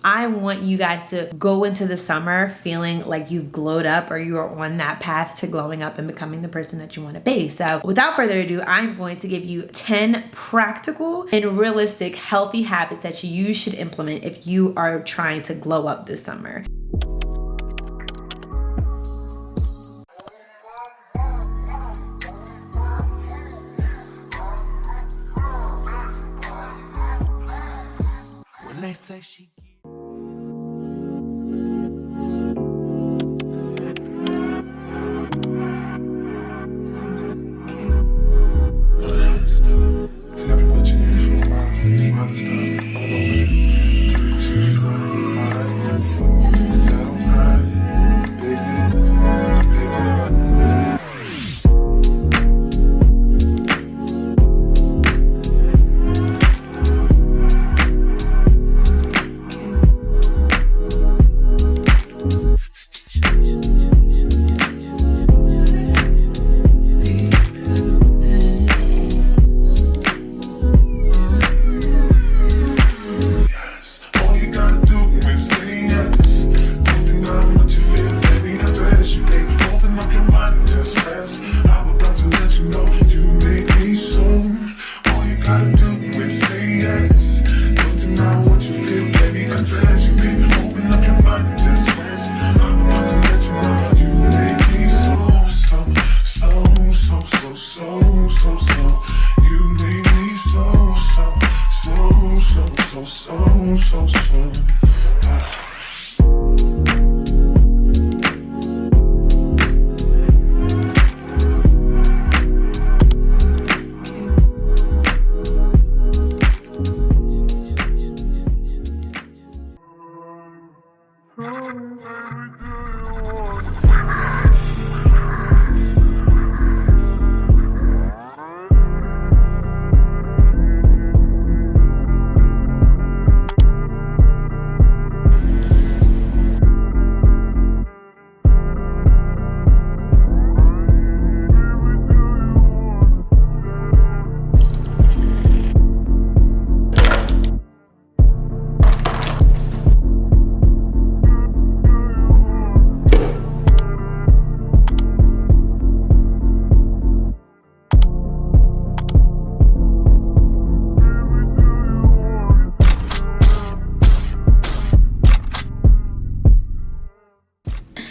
I want you guys to go into the summer feeling like you've glowed up, or you are on that path to glowing up and becoming the person that you want to be. So without further ado, I'm going to give you 10 practical and realistic healthy habits that you should implement if you are trying to glow up this summer. When they say she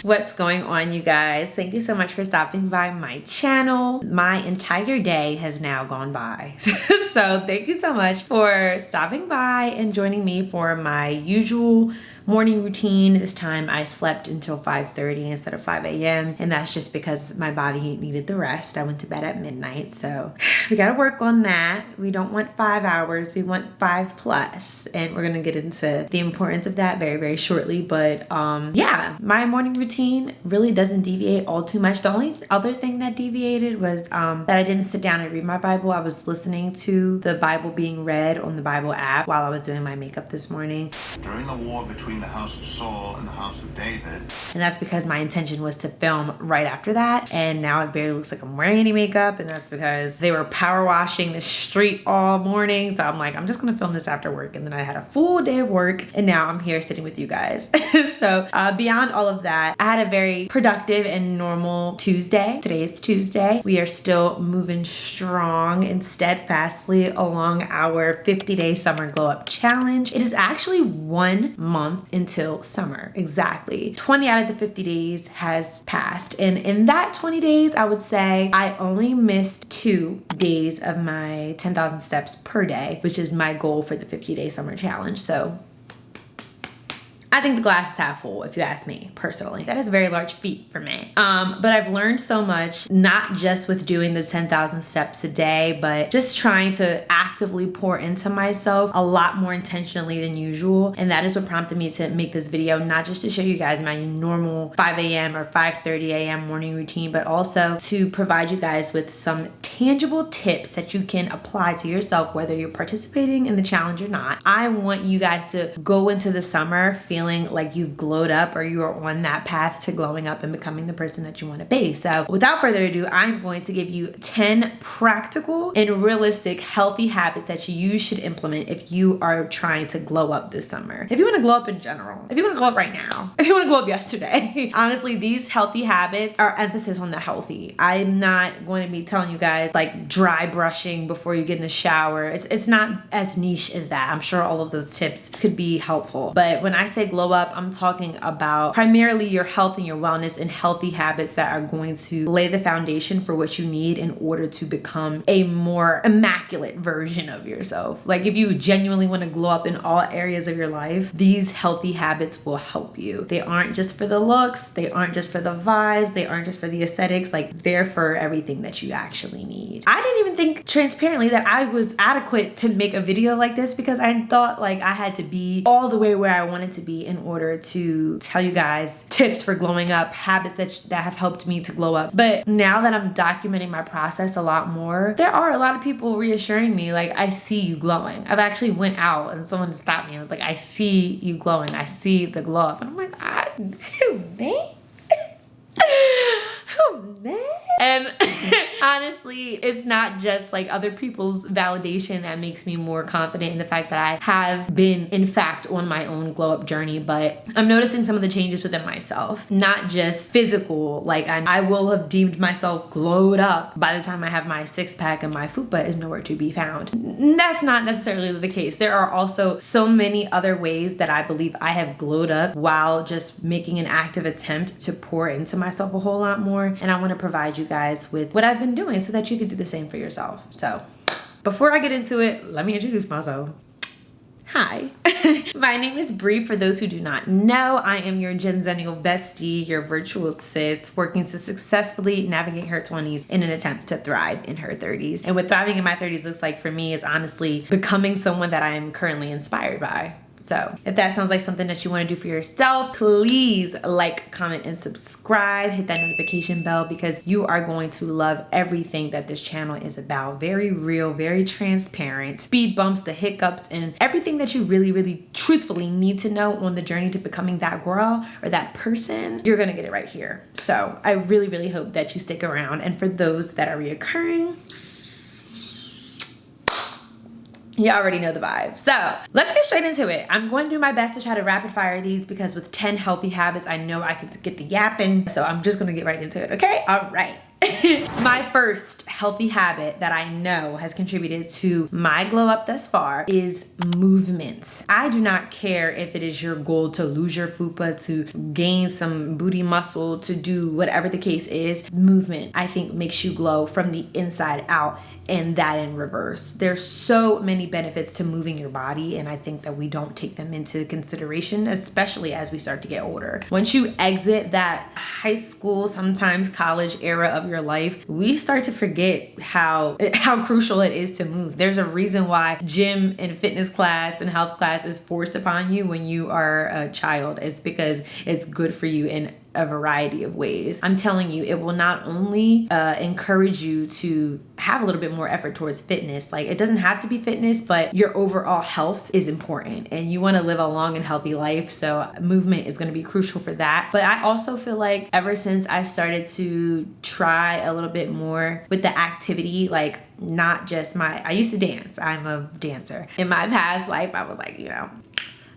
What's going on, you guys? Thank you so much for stopping by my channel. My entire day has now gone by. So thank you so much for stopping by and joining me for my usual morning routine. This time I slept until 5:30 instead of 5 a.m. and that's just because my body needed the rest. I went to bed at midnight, so we gotta work on that. We don't want 5 hours, we want 5+, and we're gonna get into the importance of that very, very shortly. But yeah, my morning routine really doesn't deviate all too much. The only other thing that deviated was that I didn't sit down and read my Bible. I was listening to the Bible being read on the Bible app while I was doing my makeup this morning. During the war between the house of Saul and the house of David. And that's because my intention was to film right after that. And now it barely looks like I'm wearing any makeup. And that's because they were power washing the street all morning. So I'm like, I'm just gonna film this after work. And then I had a full day of work and now I'm here sitting with you guys. So beyond all of that, I had a very productive and normal Tuesday. Today is Tuesday. We are still moving strong and steadfastly along our 50-day summer glow up challenge. It is actually 1 month until summer. Exactly. 20 out of the 50 days has passed. And in that 20 days, I would say I only missed 2 days of my 10,000 steps per day, which is my goal for the 50-day summer challenge. So I think the glass is half full, if you ask me personally. That is a very large feat for me. But I've learned so much, not just with doing the 10,000 steps a day, but just trying to actively pour into myself a lot more intentionally than usual. And that is what prompted me to make this video, not just to show you guys my normal 5 a.m. or 5:30 a.m. morning routine, but also to provide you guys with some tangible tips that you can apply to yourself, whether you're participating in the challenge or not. I want you guys to go into the summer feeling feeling like you've glowed up or you are on that path to glowing up and becoming the person that you want to be. So without further ado, I'm going to give you 10 practical and realistic healthy habits that you should implement if you are trying to glow up this summer. If you want to glow up in general, if you want to glow up right now, if you want to glow up yesterday, honestly, these healthy habits are emphasis on the healthy. I'm not going to be telling you guys like dry brushing before you get in the shower. It's not as niche as that. I'm sure all of those tips could be helpful. But when I say glow up, I'm talking about primarily your health and your wellness and healthy habits that are going to lay the foundation for what you need in order to become a more immaculate version of yourself. Like if you genuinely want to glow up in all areas of your life, these healthy habits will help you. They aren't just for the looks, they aren't just for the vibes, they aren't just for the aesthetics, like they're for everything that you actually need. I didn't even think transparently that I was adequate to make a video like this because I thought like I had to be all the way where I wanted to be in order to tell you guys tips for glowing up, habits that have helped me to glow up. But now that I'm documenting my process a lot more, there are a lot of people reassuring me like, I see you glowing. I've actually went out and someone stopped me and was like, I see you glowing. I see the glow up. And I'm like, who, me? Who, me? And honestly, it's not just like other people's validation that makes me more confident in the fact that I have been, in fact, on my own glow up journey, but I'm noticing some of the changes within myself, not just physical. Like I will have deemed myself glowed up by the time I have my six pack and my fupa is nowhere to be found. That's not necessarily the case. There are also so many other ways that I believe I have glowed up while just making an active attempt to pour into myself a whole lot more. And I want to provide you guys with what I've been doing so that you could do the same for yourself. So before I get into it, let me introduce myself. Hi, my name is Bree. For those who do not know, I am your Gen Zennial bestie, your virtual sis, working to successfully navigate her 20s in an attempt to thrive in her 30s. And what thriving in my 30s looks like for me is honestly becoming someone that I am currently inspired by. So if that sounds like something that you want to do for yourself, please like, comment, and subscribe. Hit that notification bell because you are going to love everything that this channel is about. Very real, very transparent. Speed bumps, the hiccups, and everything that you really, really truthfully need to know on the journey to becoming that girl or that person. You're going to get it right here. So I really, really hope that you stick around. And for those that are reoccurring, you already know the vibes. So let's get straight into it. I'm going to do my best to try to rapid fire these because with 10 healthy habits, I know I can get the yapping. So I'm just gonna get right into it, okay? All right. My first healthy habit that I know has contributed to my glow up thus far is movement. I do not care if it is your goal to lose your fupa, to gain some booty muscle, to do whatever the case is. Movement, I think, makes you glow from the inside out, and that in reverse. There's so many benefits to moving your body, and I think that we don't take them into consideration, especially as we start to get older. Once you exit that high school, sometimes college era of your life, we start to forget how crucial it is to move. There's a reason why gym and fitness class and health class is forced upon you when you are a child. It's because it's good for you in a variety of ways. I'm telling you, it will not only encourage you to have a little bit more effort towards fitness. Like it doesn't have to be fitness, but your overall health is important and you want to live a long and healthy life. So movement is going to be crucial for that. But I also feel like ever since I started to try a little bit more with the activity, like not just I used to dance. I'm a dancer. In my past life, I was like,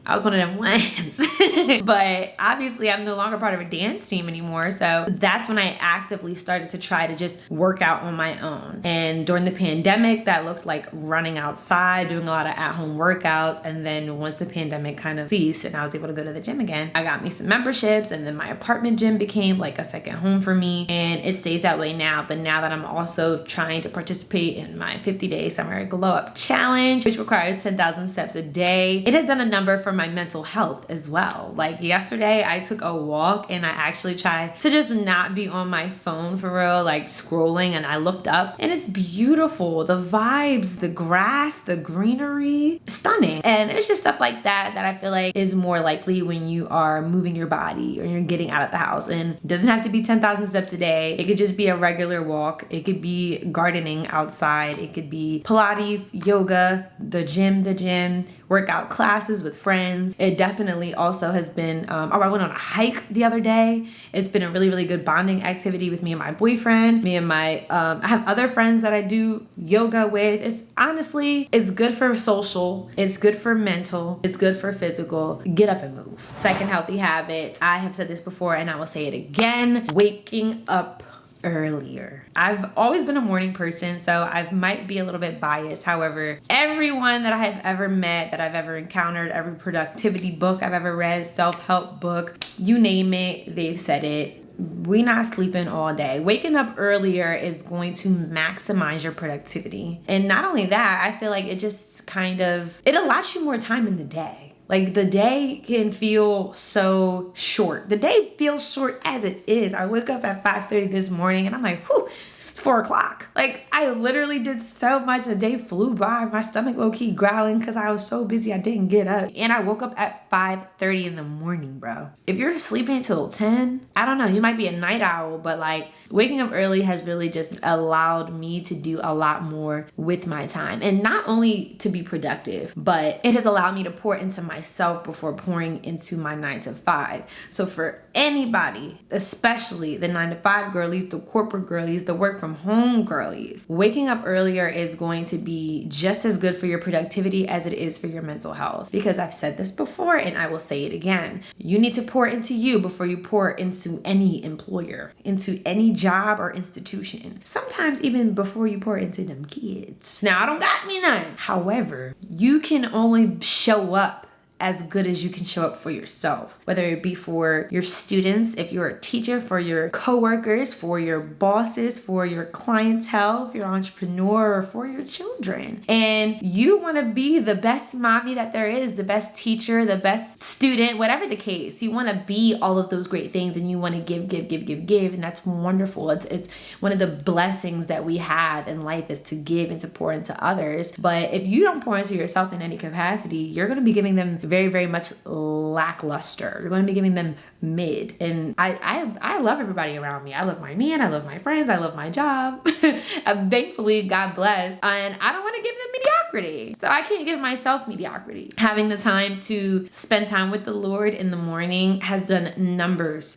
I was one of them ones. But obviously I'm no longer part of a dance team anymore. So that's when I actively started to try to just work out on my own. And during the pandemic, that looked like running outside, doing a lot of at-home workouts. And then once the pandemic kind of ceased and I was able to go to the gym again, I got me some memberships, and then my apartment gym became like a second home for me. And it stays that way now. But now that I'm also trying to participate in my 50-day summer glow up challenge, which requires 10,000 steps a day, it has done a number for my mental health as well. Like yesterday I took a walk and I actually tried to just not be on my phone for real, like scrolling, and I looked up and it's beautiful. The vibes, the grass, the greenery, stunning. And it's just stuff like that that I feel like is more likely when you are moving your body or you're getting out of the house. And it doesn't have to be 10,000 steps a day. It could just be a regular walk. It could be gardening outside. It could be Pilates, yoga, the gym, workout classes with friends. friends. It definitely also has been, I went on a hike the other day. It's been a really, really good bonding activity with me and my boyfriend. I have other friends that I do yoga with. It's good for social. It's good for mental. It's good for physical. Get up and move. Second healthy habit. I have said this before and I will say it again. Waking up earlier. I've always been a morning person, so I might be a little bit biased. However, everyone that I have ever met, that I've ever encountered, every productivity book I've ever read, self-help book, you name it, they've said it. We not sleeping all day. Waking up earlier is going to maximize your productivity. And not only that, I feel like it just it allots you more time in the day. Like the day can feel so short. The day feels short as it is. I woke up at 5:30 this morning and I'm like, whew, it's 4 o'clock. Like I literally did so much. The day flew by. My stomach low-key growling because I was so busy I didn't get up. And I woke up at 5:30 in the morning, bro. If you're sleeping till 10, I don't know, you might be a night owl, but like waking up early has really just allowed me to do a lot more with my time. And not only to be productive, but it has allowed me to pour into myself before pouring into my 9 to 5. So for anybody, especially the 9 to 5 girlies, the corporate girlies, the work from home girlies, waking up earlier is going to be just as good for your productivity as it is for your mental health. Because I've said this before and I will say it again. You need to pour into you before you pour into any employer, into any job or institution. Sometimes even before you pour into them kids. Now, I don't got me none. However, you can only show up as good as you can show up for yourself, whether it be for your students, if you're a teacher, for your coworkers, for your bosses, for your clientele, if you're an entrepreneur, or for your children. And you want to be the best mommy that there is, the best teacher, the best student, whatever the case. You want to be all of those great things and you want to give. And that's wonderful. It's one of the blessings that we have in life is to give and to pour into others. But if you don't pour into yourself in any capacity, you're going to be giving them very, very much lackluster. You're going to be giving them mid. And I love everybody around me. I love my man. I love my friends. I love my job. Thankfully, God bless. And I don't want to give them mediocrity. So I can't give myself mediocrity. Having the time to spend time with the Lord in the morning has done numbers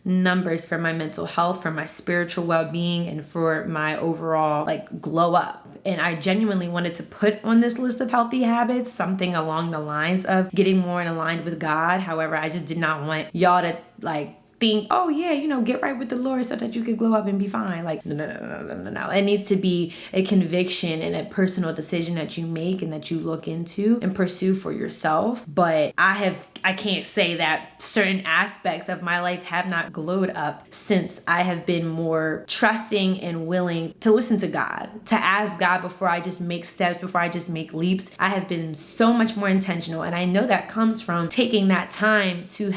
for my mental health, for my spiritual well-being, and for my overall glow up. And I genuinely wanted to put on this list of healthy habits something along the lines of getting more in aligned with God. However, I just did not want y'all to think, oh yeah, get right with the Lord so that you could glow up and be fine. No. It needs to be a conviction and a personal decision that you make and that you look into and pursue for yourself. But I can't say that certain aspects of my life have not glowed up since I have been more trusting and willing to listen to God, to ask God before I just make steps, before I just make leaps. I have been so much more intentional. And I know that comes from taking that time to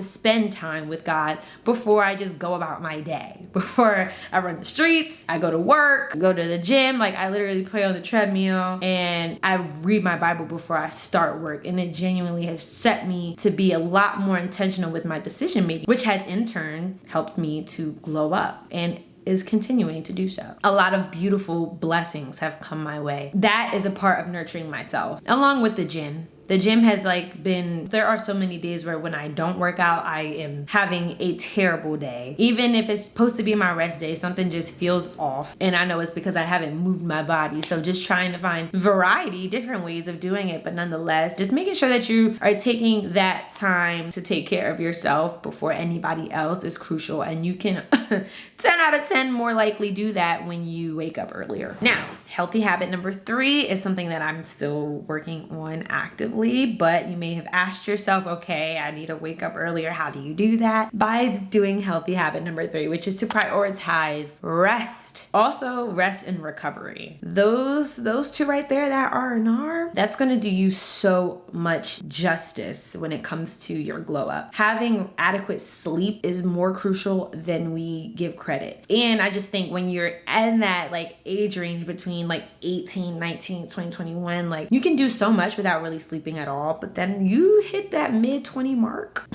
spend time with God before I just go about my day. Before I run the streets, I go to work, go to the gym. I literally play on the treadmill and I read my Bible before I start work. And it genuinely has set me to be a lot more intentional with my decision making, which has in turn helped me to glow up and is continuing to do so. A lot of beautiful blessings have come my way. That is a part of nurturing myself, along with the gym. The gym has there are so many days where when I don't work out, I am having a terrible day. Even if it's supposed to be my rest day, something just feels off. And I know it's because I haven't moved my body. So just trying to find variety, different ways of doing it. But nonetheless, just making sure that you are taking that time to take care of yourself before anybody else is crucial. And you can 10 out of 10 more likely do that when you wake up earlier. Now, healthy habit number 3 is something that I'm still working on actively. But you may have asked yourself, okay, I need to wake up earlier. How do you do that? By doing healthy habit number 3, which is to prioritize rest. Also rest and recovery. Those two right there, that R&R, that's going to do you so much justice when it comes to your glow up. Having adequate sleep is more crucial than we give credit. And I just think when you're in that age range between 18, 19, 20, 21, you can do so much without really sleeping at all. But then you hit that mid-20 mark.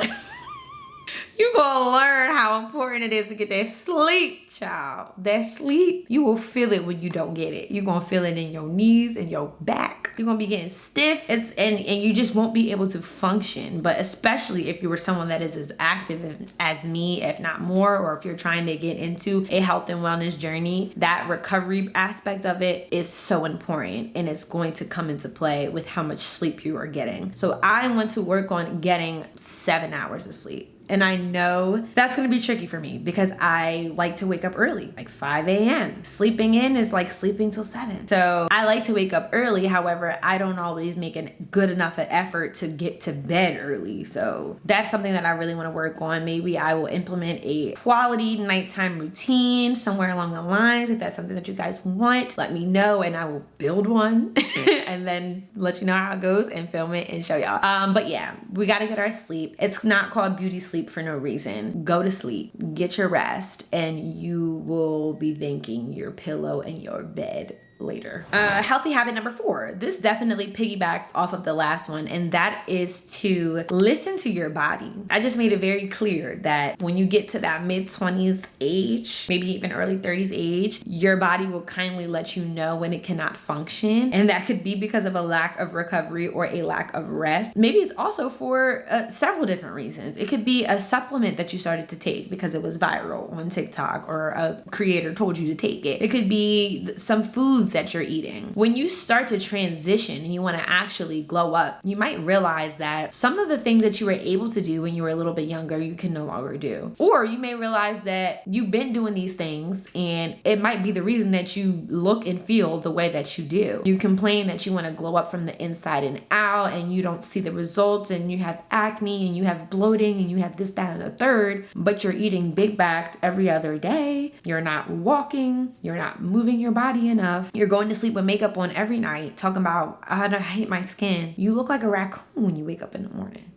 You gonna learn how important it is to get that sleep, child. That sleep, you will feel it when you don't get it. You're gonna feel it in your knees and your back. You're gonna be getting stiff, and you just won't be able to function. But especially if you were someone that is as active as me, if not more, or if you're trying to get into a health and wellness journey, that recovery aspect of it is so important, and it's going to come into play with how much sleep you are getting. So I want to work on getting 7 hours of sleep. And I know that's gonna be tricky for me because I like to wake up early, like 5 a.m. Sleeping in is like sleeping till 7. So I like to wake up early. However, I don't always make a good enough an effort to get to bed early. So that's something that I really wanna work on. Maybe I will implement a quality nighttime routine somewhere along the lines. If that's something that you guys want, let me know and I will build one and then let you know how it goes and film it and show y'all. But yeah, we gotta get our sleep. It's not called beauty sleep for no reason. Go to sleep, get your rest, and you will be thanking your pillow and your bed later. Healthy habit number 4. This definitely piggybacks off of the last one, and that is to listen to your body. I just made it very clear that when you get to that mid-20s age, maybe even early 30s age, your body will kindly let you know when it cannot function, and that could be because of a lack of recovery or a lack of rest. Maybe it's also for several different reasons. It could be a supplement that you started to take because it was viral on TikTok or a creator told you to take it. It could be some foods that you're eating. When you start to transition and you want to actually glow up, you might realize that some of the things that you were able to do when you were a little bit younger, you can no longer do. Or you may realize that you've been doing these things and it might be the reason that you look and feel the way that you do. You complain that you want to glow up from the inside and out and you don't see the results and you have acne and you have bloating and you have this, that, and the third, but you're eating big backed every other day. You're not walking. You're not moving your body enough. You're going to sleep with makeup on every night, talking about, I hate my skin. You look like a raccoon when you wake up in the morning.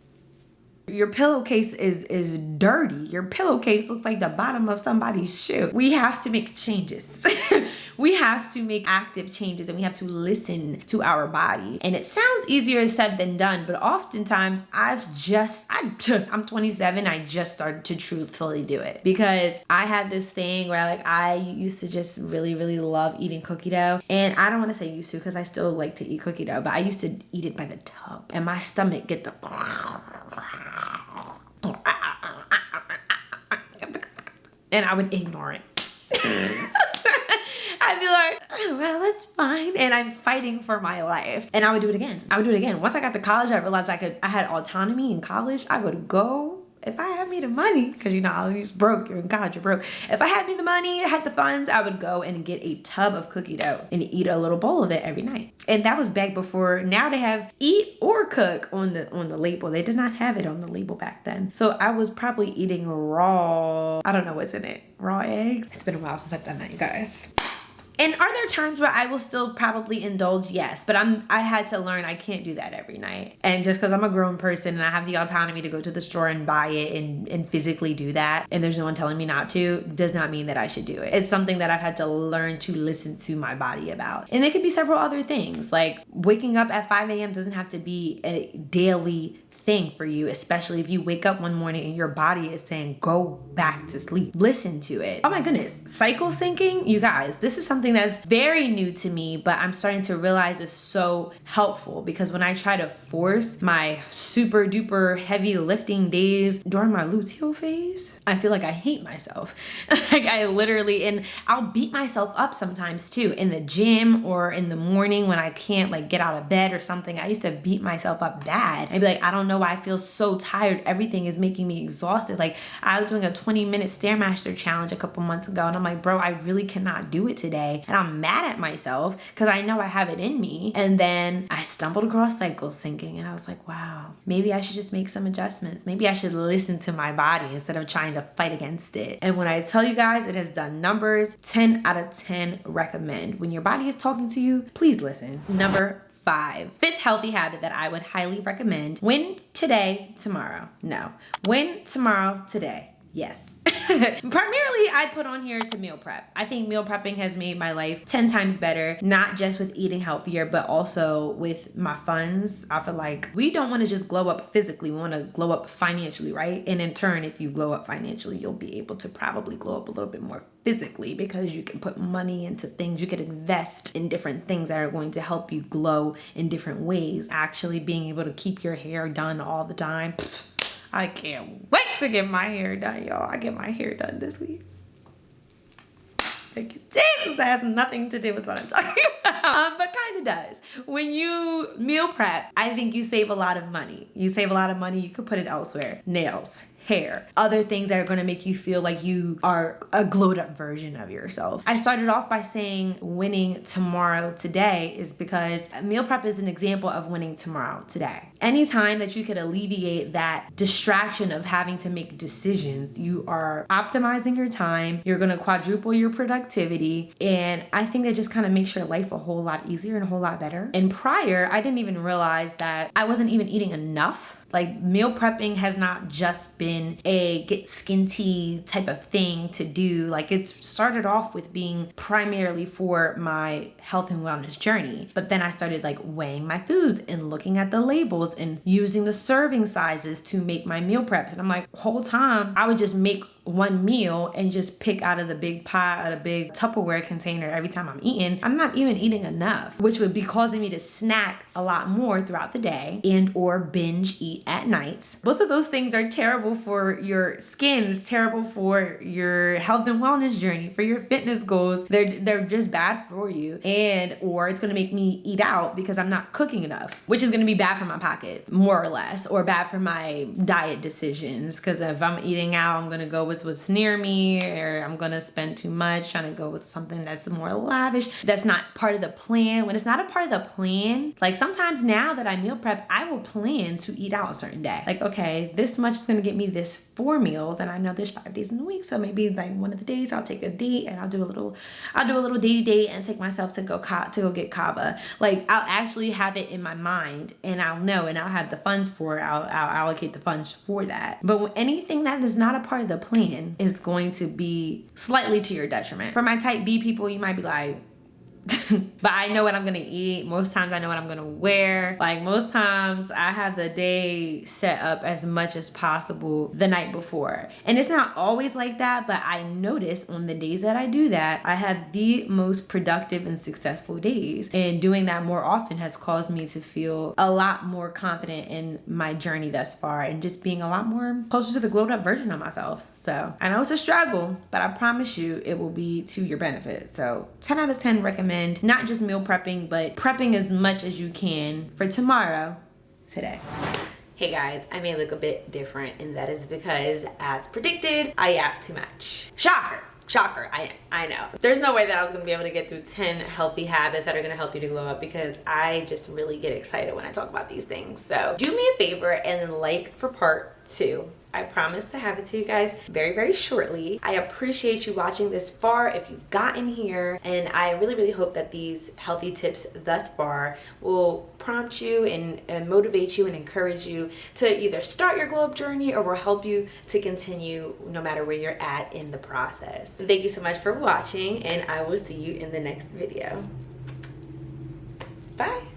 Your pillowcase is dirty. Your pillowcase looks like the bottom of somebody's shoe. We have to make changes. We have to make active changes and we have to listen to our body. And it sounds easier said than done, but oftentimes I'm 27. I just started to truthfully do it because I had this thing where I used to just really, really love eating cookie dough. And I don't want to say used to because I still like to eat cookie dough, but I used to eat it by the tub and my stomach get the and I would ignore it. I'd be like, oh, well, it's fine. And I'm fighting for my life. And I would do it again. Once I got to college, I realized I had autonomy in college. I would go. If I had me the money, because you know, I was broke, you're in college, you're broke. If I had me the money, I had the funds, I would go and get a tub of cookie dough and eat a little bowl of it every night. And that was back before, now they have eat or cook on the label. They did not have it on the label back then. So I was probably eating raw, I don't know what's in it, raw eggs. It's been a while since I've done that, you guys. And are there times where I will still probably indulge? Yes, but I had to learn I can't do that every night. And just because I'm a grown person and I have the autonomy to go to the store and buy it and physically do that, and there's no one telling me not to, does not mean that I should do it. It's something that I've had to learn to listen to my body about. And it could be several other things. Like waking up at 5 a.m. doesn't have to be a daily thing for you, especially if you wake up one morning and your body is saying go back to sleep. Listen to it. Oh my goodness, cycle syncing, you guys, this is something that's very new to me, but I'm starting to realize is so helpful because when I try to force my super duper heavy lifting days during my luteal phase, I feel like I hate myself. Like I literally, and I'll beat myself up sometimes too in the gym or in the morning when I can't like get out of bed or something. I used to beat myself up bad. I'd be like, I don't know why I feel so tired. Everything is making me exhausted. Like I was doing a 20-minute Stairmaster challenge a couple months ago and I'm like, bro, I really cannot do it today. And I'm mad at myself because I know I have it in me. And then I stumbled across cycle syncing and I was like, wow, maybe I should just make some adjustments. Maybe I should listen to my body instead of trying to fight against it. And when I tell you guys, it has done numbers. 10 out of 10 recommend. When your body is talking to you, please listen. Number 5, fifth healthy habit that I would highly recommend. Win today, tomorrow. No. Win tomorrow, today. Yes. Primarily, I put on here to meal prep. I think meal prepping has made my life 10 times better, not just with eating healthier, but also with my funds. I feel like we don't want to just glow up physically. We want to glow up financially, right? And in turn, if you glow up financially, you'll be able to probably glow up a little bit more physically because you can put money into things. You can invest in different things that are going to help you glow in different ways. Actually being able to keep your hair done all the time. I can't wait to get my hair done, y'all. I get my hair done this week. Thank you, Jesus. That has nothing to do with what I'm talking about, but kind of does. When you meal prep, I think you save a lot of money. You save a lot of money. You could put it elsewhere. Nails, hair, other things that are going to make you feel like you are a glowed up version of yourself. I started off by saying winning tomorrow today is because meal prep is an example of winning tomorrow today. Anytime that you could alleviate that distraction of having to make decisions, you are optimizing your time, you're going to quadruple your productivity, and I think that just kind of makes your life a whole lot easier and a whole lot better. And prior, I didn't even realize that I wasn't even eating enough. Like, meal prepping has not just been a get skinty type of thing to do. Like, it started off with being primarily for my health and wellness journey. But then I started like weighing my foods and looking at the labels and using the serving sizes to make my meal preps. And I'm like, whole time I would just make one meal and just pick out of the big pot, out of big Tupperware container every time I'm eating. I'm not even eating enough, which would be causing me to snack a lot more throughout the day and or binge eat at night. Both of those things are terrible for your skin. It's terrible for your health and wellness journey, for your fitness goals. They're just bad for you. And or it's gonna make me eat out because I'm not cooking enough, which is gonna be bad for my pockets, more or less, or bad for my diet decisions. Because if I'm eating out, I'm gonna go with what's near me, or I'm gonna spend too much trying to go with something that's more lavish. That's not part of the plan. When it's not a part of the plan, like sometimes now that I meal prep, I will plan to eat out a certain day. Like, okay, this much is gonna get me this 4 meals, and I know there's 5 days in the week, so maybe like one of the days I'll take a date and I'll do a little datey date and take myself to go get kava. Like, I'll actually have it in my mind, and I'll know, and I'll have the funds for it. I'll allocate the funds for that. But anything that is not a part of the plan is going to be slightly to your detriment. For my type B people, you might be like, but I know what I'm gonna eat. Most times I know what I'm gonna wear. Like, most times I have the day set up as much as possible the night before. And it's not always like that, but I notice on the days that I do that, I have the most productive and successful days. And doing that more often has caused me to feel a lot more confident in my journey thus far and just being a lot more closer to the glowed up version of myself. So I know it's a struggle, but I promise you it will be to your benefit. So 10 out of 10 recommend not just meal prepping, but prepping as much as you can for tomorrow, today. Hey guys, I may look a bit different, and that is because, as predicted, I yapped too much. Shocker, I know. There's no way that I was gonna be able to get through 10 healthy habits that are gonna help you to glow up, because I just really get excited when I talk about these things. So do me a favor and like for part 2. I promise to have it to you guys very, very shortly. I appreciate you watching this far if you've gotten here, and I really, really hope that these healthy tips thus far will prompt you and motivate you and encourage you to either start your glow up journey or will help you to continue no matter where you're at in the process. Thank you so much for watching, and I will see you in the next video. Bye.